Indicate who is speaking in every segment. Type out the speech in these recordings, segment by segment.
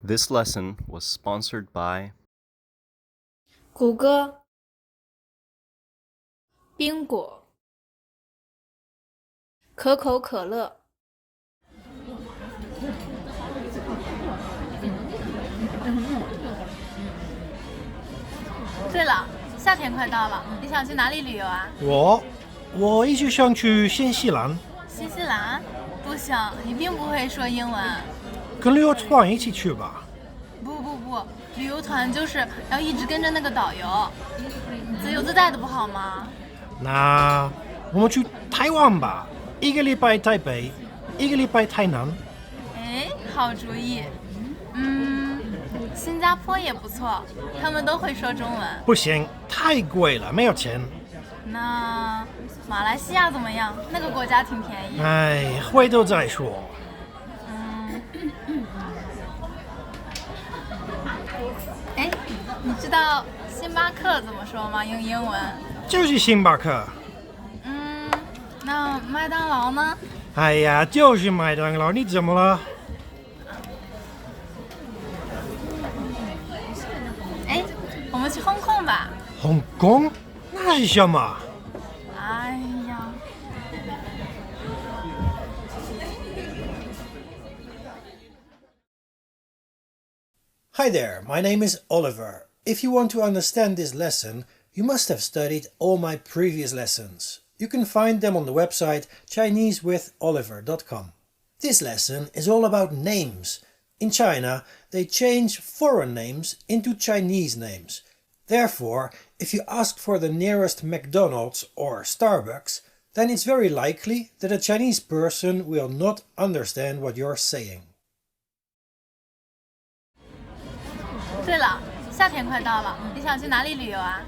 Speaker 1: This lesson was sponsored by
Speaker 2: 谷歌、冰果、可口可乐。
Speaker 3: 对了，夏天快到了，你想去哪里旅游啊？
Speaker 4: 我一直想去新西兰，
Speaker 3: 新西兰？不行，你并不会说英文。
Speaker 4: 跟旅游团一起去吧。
Speaker 3: 不，旅游团就是要一直跟着那个导游，自由自在的不好吗？
Speaker 4: 那我们去台湾吧，一个礼拜台北，一个礼拜台南。
Speaker 3: 哎，好主意。新加坡也不错，他们都会说中文。
Speaker 4: 不行，太贵了，没有钱。
Speaker 3: 那马来西亚怎么样？那个国家挺便宜。
Speaker 4: 哎，回头再说。
Speaker 3: 哎，你知道星巴克怎么说吗？用英文？
Speaker 4: 就是星巴克。
Speaker 3: 那麦当劳呢？
Speaker 4: 哎呀，就是麦当劳，你怎么了？
Speaker 3: 哎，我们去香港吧。
Speaker 4: 香港？那是什么？
Speaker 3: 哎呀。
Speaker 5: Hi there, my name is Oliver. If you want to understand this lesson, you must have studied all my previous lessons. You can find them on the website ChineseWithOliver.com. This lesson is all about names. In China, they change foreign names into Chinese names. Therefore, if you ask for the nearest McDonald's or Starbucks, then it's very likely that a Chinese person will not understand what you're saying.
Speaker 3: 对了，夏天快到了，你想去哪里旅游啊？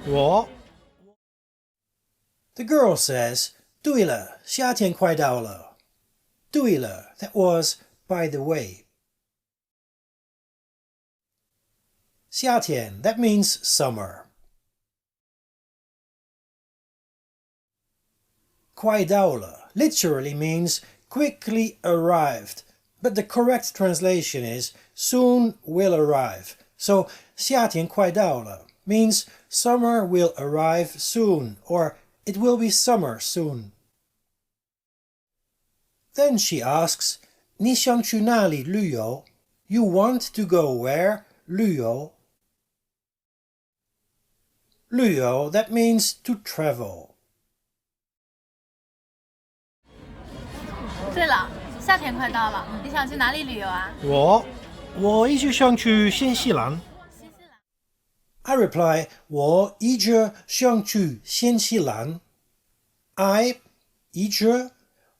Speaker 5: The girl says, 对了，夏天快到了。对了, that was by the way. 夏天, that means summer. 快到了 literally means quickly arrived, but the correct translation is soon will arrive. So 夏天快到了 means summer will arrive soon, or it will be summer soon. Then she asks, 你想去哪里旅游? You want to go where? 旅游. 旅游, that means to travel.
Speaker 3: 对了，夏天快到了，你想去哪里旅游啊？
Speaker 4: 我一直想去新西兰。
Speaker 3: 新西兰。
Speaker 5: I reply, 我一直想去新西兰. I 一直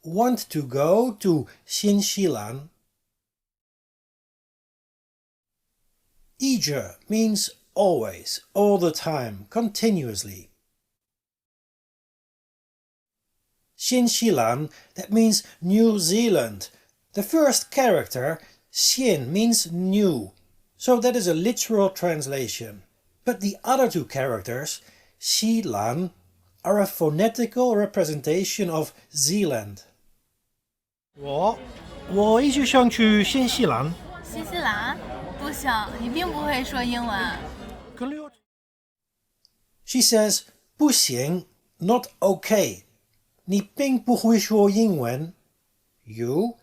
Speaker 5: want to go to 新西兰. 一直 means always, all the time, continuously. 新西兰, that means New Zealand. The first character, 新, means new, so that is a literal translation. But the other two characters, 西兰, are a phonetical representation of Zealand.
Speaker 4: 我一直想去新西兰。
Speaker 3: 新西兰？不行，你并不会说英文。
Speaker 5: She says, 不行, not okay. 你并不会说英文. You?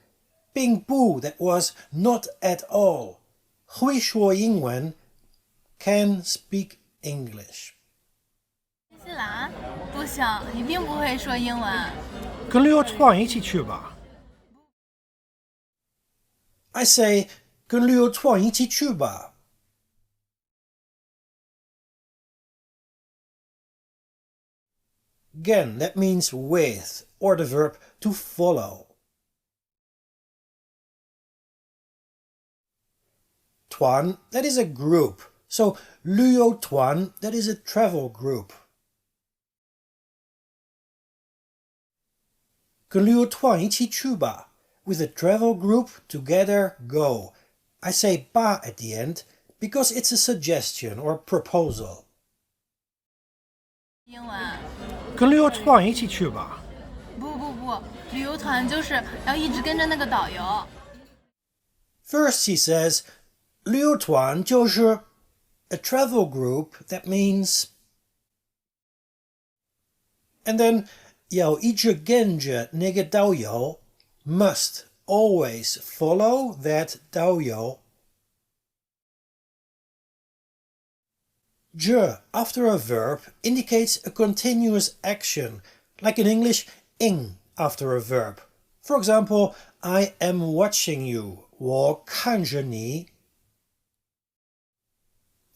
Speaker 5: 并不, that was not at all. 会说英文 can speak English.
Speaker 3: 新西兰？不行，你并不会说英文。
Speaker 4: 跟旅游团一起去吧。
Speaker 5: I say, 跟旅游团一起去吧. Again, that means with, or the verb to follow. 团, that is a group. So, 旅游团, that is a travel group. 跟旅游团一起去吧. With a travel group, together, go. I say 吧 at the end because it's a suggestion or proposal.
Speaker 3: 英文。
Speaker 4: 跟旅游团一起去吧。
Speaker 3: 不，旅游团就是要一直跟着那个导游。
Speaker 5: First she says, 旅游团就是 a travel group that means. And then 要一直跟着那个导游 must always follow that 导游。Je after a verb indicates a continuous action, like in English, ing after a verb. For example, I am watching you, 我看着你.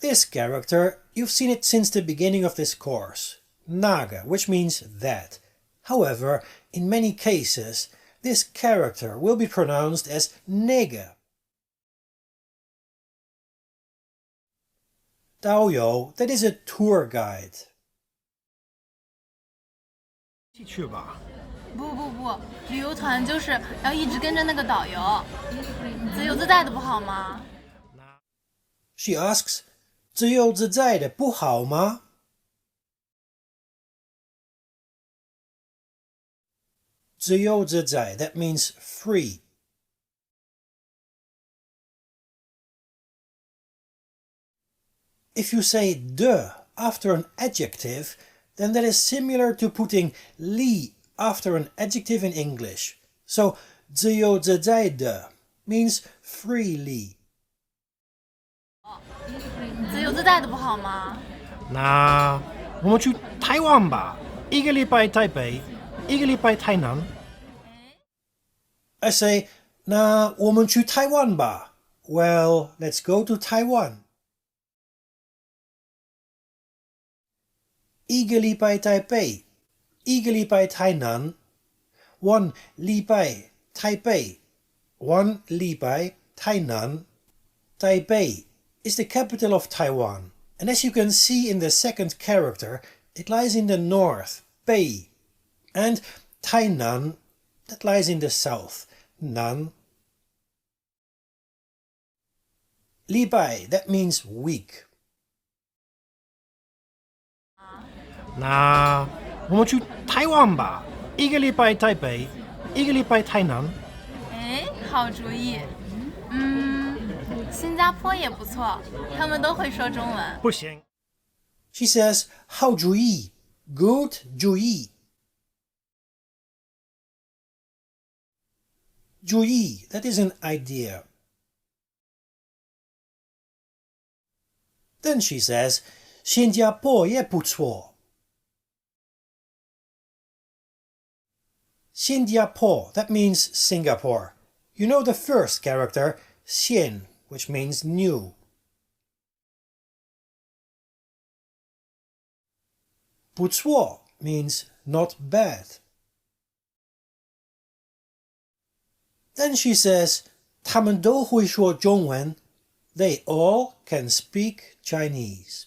Speaker 5: This character, you've seen it since the beginning of this course, 那个, which means that. However, in many cases, this character will be pronounced as 那个. 导游, that is a tour guide.
Speaker 4: 去吧。
Speaker 3: 不，旅游团就是要一直跟着那个导游，自由自在的不好吗？
Speaker 5: She asks, 自由自在的不好吗? 自由自在, that means free. If you say de after an adjective, then that is similar to putting li after an adjective in English. So 自由自在的 means freely.
Speaker 3: 自由自在的不好吗？
Speaker 4: 那我们去台湾吧，一个礼拜台北，一个礼拜台南。
Speaker 5: I say, 那我们去台湾吧. Well, let's go to Taiwan. 一个礼拜台北，一个礼拜台南. 1 礼拜台北, 1礼拜台南. Taipei is the capital of Taiwan, and as you can see in the second character, it lies in the north, Bei, and Tainan, that lies in the south, Nan. 礼拜, that means week.
Speaker 4: 那我们去台湾吧，一个礼拜台北，一个礼拜台南。
Speaker 3: 哎，好主意。新加坡也不错，他们都会说中文。
Speaker 4: 不行。
Speaker 5: She says, 好主意, good 主意. 主意, that is an idea. Then she says, 新加坡也不错. 新加坡, that means Singapore. You know the first character, 新, which means new. 不错 means not bad. Then she says, 他们都会说中文. They all can speak Chinese.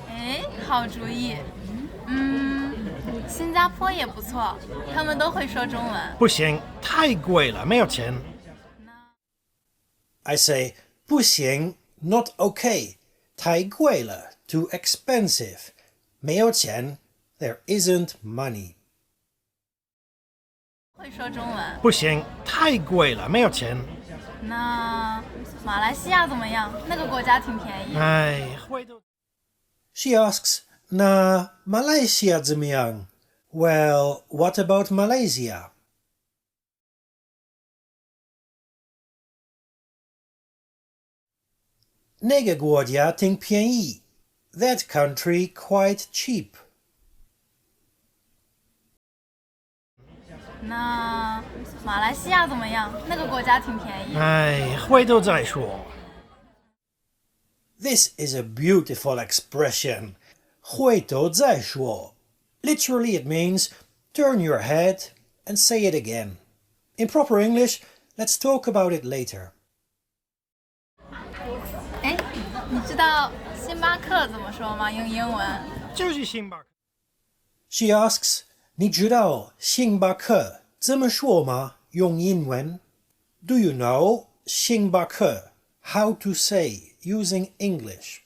Speaker 3: 哎，好主意。新加坡也不错，他们都会说中文。
Speaker 4: 不行，太贵了，没有钱。
Speaker 5: I say, 不行, not okay. 太贵了, too expensive. 没有钱, there isn't money.
Speaker 3: 会说中文。
Speaker 4: 不行，太贵了，没有钱。
Speaker 3: 那马来西亚怎么样？那个国家挺便宜。
Speaker 4: 哎，会都。
Speaker 5: She asks, 那马来西亚怎么样? Well, what about Malaysia? 那个国家挺便宜. That country quite cheap.
Speaker 3: 那马来西亚怎么样？那个国家挺便宜。
Speaker 4: 哎，回头再说。
Speaker 5: This is a beautiful expression. 回头再说. Literally it means turn your head and say it again. In proper English, let's talk about it later.
Speaker 3: 哎，你知道星巴克怎么说吗？用英文？
Speaker 4: 就是星巴克。
Speaker 5: She asks, 你知道星巴克怎么说吗？用英文? Do you know 星巴克 how to say using English?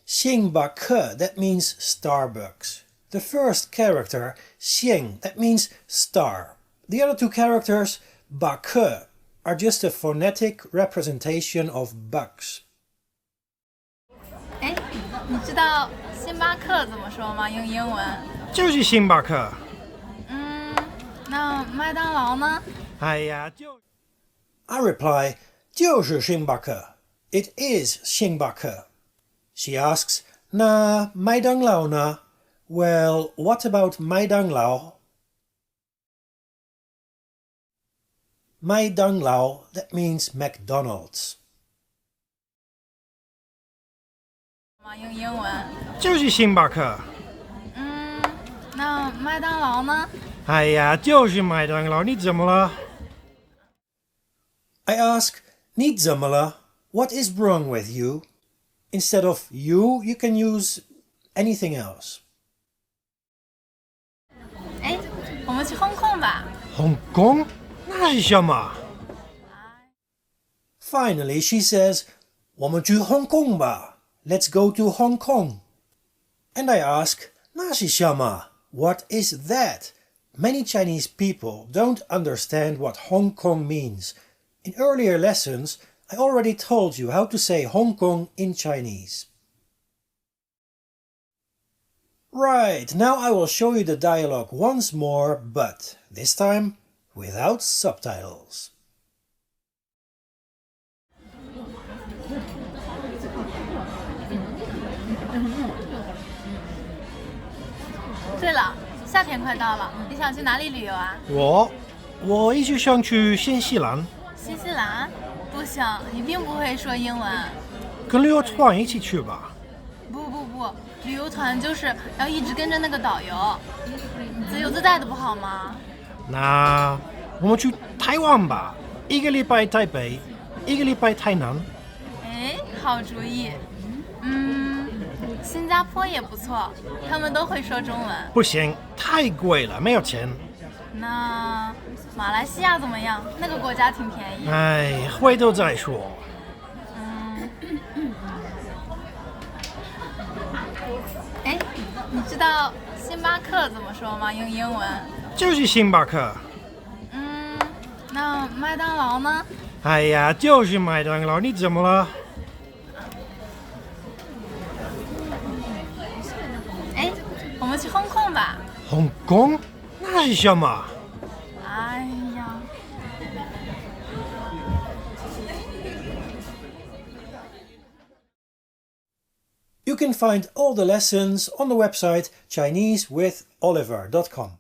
Speaker 5: 星巴克 that means Starbucks. The first character, xiang, that means star. The other two characters, ba ke, are just a phonetic representation of bucks.
Speaker 3: 哎，你知道星巴克怎么说吗？用英文？
Speaker 4: 就是星巴克。
Speaker 3: 那麦当劳呢？
Speaker 4: 哎呀，就
Speaker 5: I reply, 就是星巴克. It is 星巴克. She asks, 那麦当劳呢? Well, what about 麦当劳? 麦当劳, that means McDonald's.
Speaker 3: 用英文？
Speaker 4: 就是星巴克。
Speaker 3: 那麦当劳呢？
Speaker 4: 哎呀，就是麦当劳，你怎么了？
Speaker 5: I ask, 你怎么了? What is wrong with you? Instead of you can use anything else.
Speaker 3: 哎，我们去Hong Kong吧。
Speaker 4: 香港？那是什么？
Speaker 5: Finally, she says, 我们去 Hong Kong 吧. Let's go to Hong Kong. And I ask, 那是什么? What is that? Many Chinese people don't understand what Hong Kong means. In earlier lessons, I already told you how to say Hong Kong in Chinese. Right, now I will show you the dialogue once more, but this time without subtitles.
Speaker 3: 对了，夏天快到了，你想去哪里旅游啊？
Speaker 4: 我一直想去新西兰，
Speaker 3: 新西兰？不行，你并不会说英文。
Speaker 4: 跟旅游团一起去吧。
Speaker 3: 不，旅游团就是要一直跟着那个导游，你自由自在的不好吗？
Speaker 4: 那我们去台湾吧，一个礼拜台北，一个礼拜台南。
Speaker 3: 哎，好主意。新加坡也不错，他们都会说中文。
Speaker 4: 不行，太贵了，没有钱。
Speaker 3: 那马来西亚怎么样？那个国家挺便宜。
Speaker 4: 哎，回头再说。
Speaker 3: 哎，你知道星巴克怎么说吗？用英文？
Speaker 4: 就是星巴克。
Speaker 3: 那麦当劳呢？
Speaker 4: 哎呀，就是麦当劳，你怎么了？
Speaker 3: 哎，我们去Hong Kong吧。
Speaker 4: 香港？那是什么？
Speaker 3: 哎呀。
Speaker 5: You can find all the lessons on the website ChineseWithOliver.com.